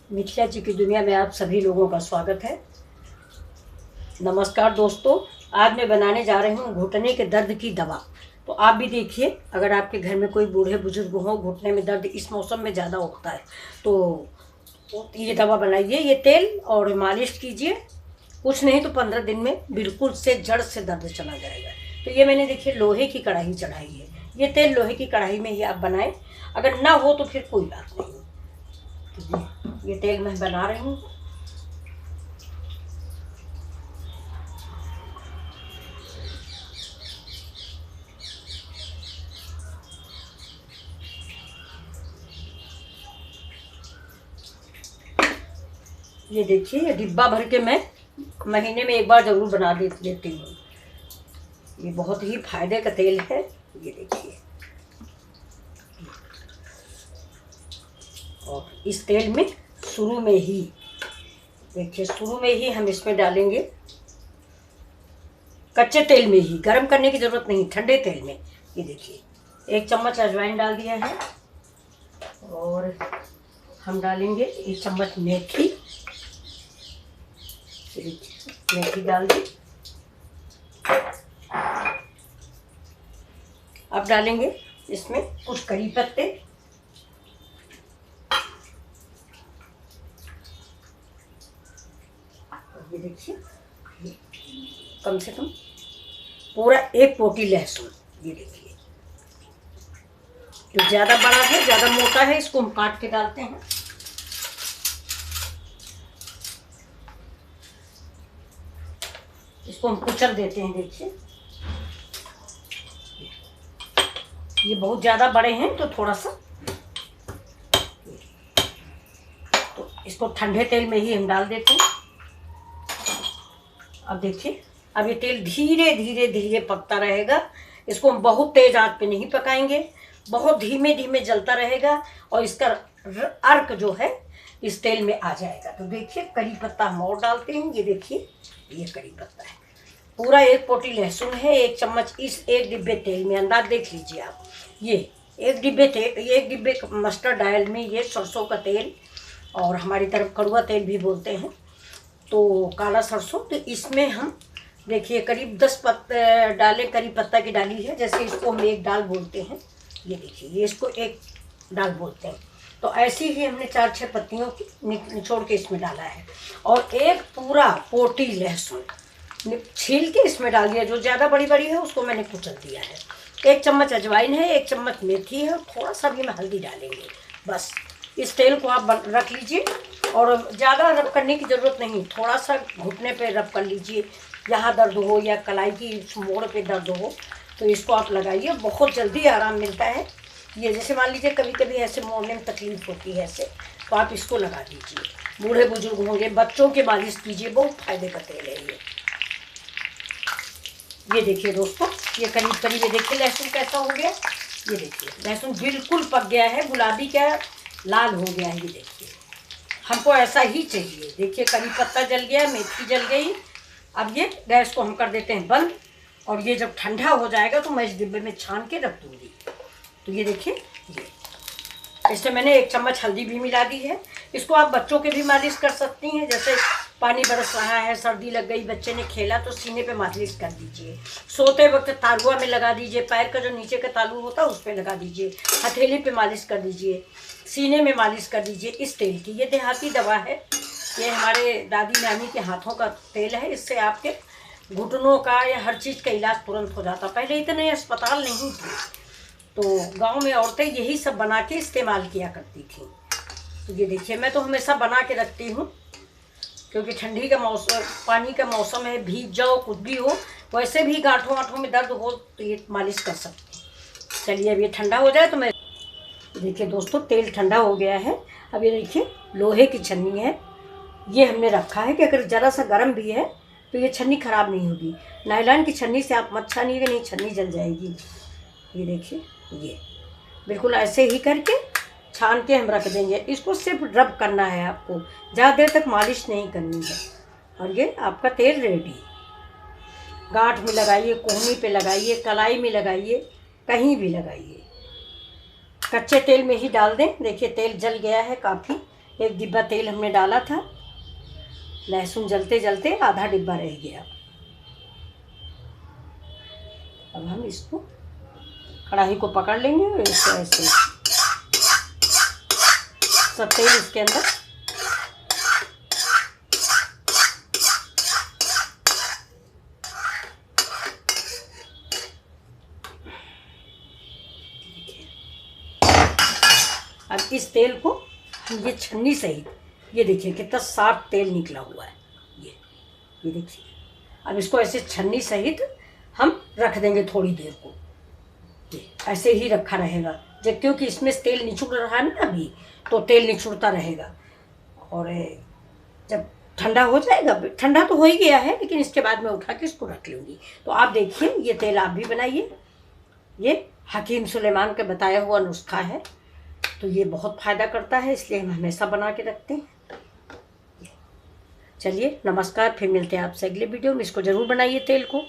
मिथिला जी की दुनिया में आप सभी लोगों का स्वागत है। नमस्कार दोस्तों, आज मैं बनाने जा रही हूँ घुटने के दर्द की दवा। तो आप भी देखिए, अगर आपके घर में कोई बूढ़े बुजुर्ग हो, घुटने में दर्द इस मौसम में ज़्यादा होता है तो ये दवा बनाइए, ये तेल और मालिश कीजिए। कुछ नहीं तो 15 दिन में बिल्कुल से जड़ से दर्द चला जाएगा। तो ये मैंने देखिए लोहे की कढ़ाई चढ़ाई है। ये तेल लोहे की कढ़ाई में ही आप बनाएं, अगर ना हो तो फिर कोई बात नहीं। ये तेल मैं बना रही हूँ। ये देखिए, ये डिब्बा भर के मैं महीने में एक बार ज़रूर बना देती हूँ। ये बहुत ही फायदे का तेल है। ये देखिए, और इस तेल में शुरू में ही देखिए, शुरू में ही हम इसमें डालेंगे कच्चे तेल में ही, गरम करने की ज़रूरत नहीं, ठंडे तेल में। ये देखिए, 1 चम्मच अजवाइन डाल दिया है और हम डालेंगे 1 चम्मच मेथी। मेथी डाल दी। अब डालेंगे इसमें कुछ करी पत्ते, ये देखिए, कम से कम पूरा 1 पोटी लहसुन। ये देखिए, जो ज़्यादा बड़ा है, ज़्यादा मोटा है, इसको हम काट के डालते हैं। इसको हम कुचल देते हैं। देखिए, ये बहुत ज़्यादा बड़े हैं तो थोड़ा सा, तो इसको ठंडे तेल में ही हम डाल देते हैं। अब देखिए, अब ये तेल धीरे धीरे धीरे पकता रहेगा। इसको हम बहुत तेज आंच पे नहीं पकाएंगे, बहुत धीमे धीमे जलता रहेगा और इसका अर्क जो है इस तेल में आ जाएगा। तो देखिए, करी पत्ता हम और डालते हैं। ये देखिए, ये करी पत्ता है, पूरा 1 पोटी लहसुन है, 1 चम्मच इस 1 डिब्बे तेल में, अंदाज देख लीजिए आप। ये 1 डिब्बे तेल, 1 डिब्बे मस्टर्ड ऑयल में ये सरसों का तेल, और हमारी तरफ कड़वा तेल भी बोलते हैं, तो काला सरसों। तो इसमें हम देखिए करीब 10 डाले करी पत्ता की डाली है, जैसे इसको हम 1 डाल बोलते हैं। ये देखिए, ये इसको 1 डाल बोलते हैं। तो ऐसे ही हमने 4-6 पत्तियों की निचोड़ के इसमें डाला है, और 1 पूरा पोटी लहसुन छील के इसमें डाल दिया। जो ज़्यादा बड़ी बड़ी है उसको मैंने कुचल दिया है। 1 चम्मच अजवाइन है, 1 चम्मच मेथी है, और थोड़ा सा भी में हल्दी डालेंगे। बस इस तेल को आप रख लीजिए, और ज़्यादा रब करने की ज़रूरत नहीं, थोड़ा सा घुटने पे रब कर लीजिए। यहाँ दर्द हो या कलाई की मोड़ पे दर्द हो तो इसको आप लगाइए, बहुत जल्दी आराम मिलता है। ये जैसे मान लीजिए कभी कभी ऐसे मोड़ने में तकलीफ होती है ऐसे, तो आप इसको लगा दीजिए। बूढ़े बुजुर्ग होंगे, बच्चों के मालिश कीजिए, बहुत फायदे का तेल है ये देखिए दोस्तों, ये करीब करीब, ये देखिए लहसुन कैसा हो गया। ये देखिए, लहसुन बिल्कुल पक गया है, गुलाबी क्या लाल हो गया है। ये देखिए, हमको ऐसा ही चाहिए। देखिए, करी पत्ता जल गया, मेथी जल गई। अब ये गैस को हम कर देते हैं बंद, और ये जब ठंडा हो जाएगा तो मैं इस डिब्बे में छान के रख दूँगी। तो ये देखिए, ये इसमें मैंने 1 चम्मच हल्दी भी मिला दी है। इसको आप बच्चों के भी मालिश कर सकती हैं, जैसे पानी बरस रहा है, सर्दी लग गई, बच्चे ने खेला तो सीने पे मालिश कर दीजिए। सोते वक्त तालुआ में लगा दीजिए, पैर का जो नीचे का तालू होता है उस पर लगा दीजिए, हथेली पे मालिश कर दीजिए, सीने में मालिश कर दीजिए इस तेल की। ये देहाती दवा है, ये हमारे दादी नानी के हाथों का तेल है। इससे आपके घुटनों का या हर चीज़ का इलाज तुरंत हो जाता। पहले इतने अस्पताल नहीं थे, तो गांव में औरतें यही सब बना के इस्तेमाल किया करती थी। तो ये देखिए, मैं तो हमेशा बना के रखती हूँ, क्योंकि ठंडी का मौसम, पानी का मौसम है, भीग जाओ कुछ भी हो, वैसे भी गांठों वाठों में दर्द हो तो ये मालिश कर सकते हैं। चलिए, अब ये ठंडा हो जाए तो मैं, देखिए दोस्तों, तेल ठंडा हो गया है। अब ये देखिए, लोहे की छन्नी है, ये हमने रखा है कि अगर ज़रा सा गर्म भी है तो ये छन्नी ख़राब नहीं होगी। नायलॉन की छन्नी से आप मत छानिएगा, नहीं छन्नी जल जाएगी। ये देखिए, ये बिल्कुल ऐसे ही करके छान के हम रख देंगे। इसको सिर्फ रब करना है आपको, ज़्यादा देर तक मालिश नहीं करनी है। और ये आपका तेल रेडी। गांठ में लगाइए, कोहनी पे लगाइए, कलाई में लगाइए, कहीं भी लगाइए। कच्चे तेल में ही डाल दें। देखिए, तेल जल गया है काफ़ी, 1 डिब्बा तेल हमने डाला था, लहसुन जलते जलते आधा डिब्बा रह गया। अब हम इसको कढ़ाई को पकड़ लेंगे और इसको ऐसे सब तेल इसके अंदर अब इस तेल को हम ये छन्नी सहित, ये देखिए कितना साफ तेल निकला हुआ है, ये देखिए। अब इसको ऐसे छन्नी सहित हम रख देंगे थोड़ी देर को, ये ऐसे ही रखा रहेगा जब, क्योंकि इसमें तेल निचुड़ रहा है ना अभी, तो तेल निचुड़ता रहेगा। और जब ठंडा हो जाएगा, ठंडा तो हो ही गया है, लेकिन इसके बाद मैं उठा के इसको रख लूँगी। तो आप देखिए ये तेल आप भी बनाइए, ये हकीम सुलेमान का बताया हुआ नुस्खा है, तो ये बहुत फ़ायदा करता है, इसलिए हम हमेशा बना के रखते हैं। चलिए नमस्कार, फिर मिलते हैं आपसे अगले वीडियो में। इसको ज़रूर बनाइए तेल को।